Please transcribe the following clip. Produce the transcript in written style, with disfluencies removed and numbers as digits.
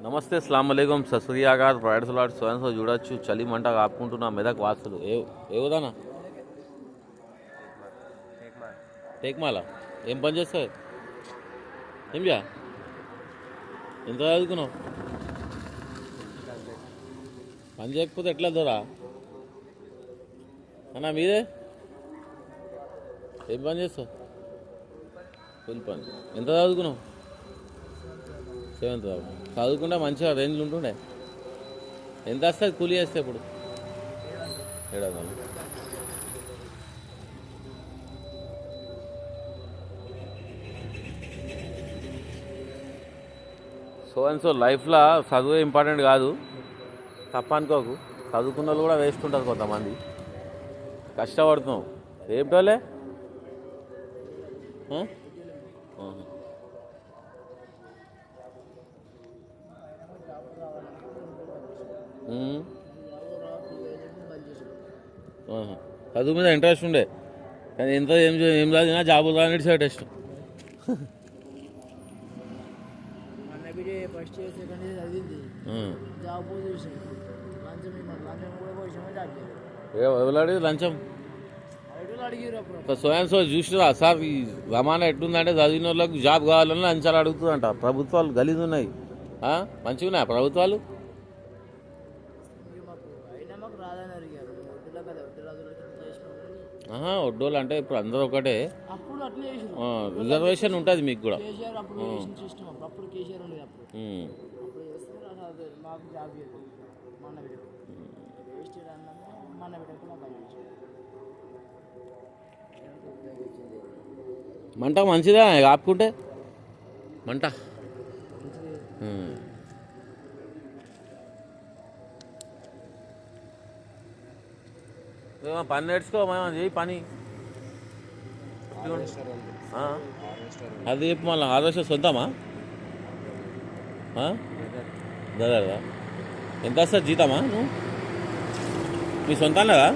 నమస్తే అస్సలాము అలైకుం సస్రియాకార్ pride salad so చూడొచ్చు చలి మంట కాపుకుంటున్నా మెదక్ వాసులు ఏవుదానా టేక్మాల ఏం పని చేస్తావు ఏం చా ఎంత చదువుకున్నావు పని చేయకపోతే ఎట్లా దొరా అన్నా మీదే ఏం పని చేస్తావు కూలి పని ఎంత చదువుకున్నావు 7th చదువుకుంటే మంచిగా రేంజ్లు ఉంటుండే ఎంత వస్తుంది కూలీ వేస్తే ఇప్పుడు 700 సో లైఫ్లో చదువు ఇంపార్టెంట్ కాదు తప్ప అనుకోకు చదువుకున్న వాళ్ళు కూడా వేస్ట్ ఉంటుంది కొంతమంది కష్టపడుతున్నావు ఏమిటోలే చదువు మీద ఇంట్రెస్ట్ ఉండే కానీ ఎంత ఏం చదివినా జాబులు రాని సైడ్ ఇష్టం ఎవరు లంచం సో చూసిరా సార్ ఈ రమానా ఎట్లుందంటే చదివిన వాళ్ళకి జాబ్ కావాలని లంచాలు అడుగుతుందంట ప్రభుత్వాలు గలీజ్ ఉన్నాయి మంచిగా ఉన్నాయి ప్రభుత్వాలు వడ్డోళ్ళు అంటే ఇప్పుడు అందరూ ఒకటే రిజర్వేషన్ ఉంటుంది మీకు కూడా మంట మంచిదా ఆపుకుంటే మంట పని నేర్చుకో మనం చేయి పని అది చెప్పు మళ్ళీ హార్వెస్టర్ సొంతమా దాదా ఎంత వస్తుంది జీతమా నువ్వు మీ సొంతం లేదా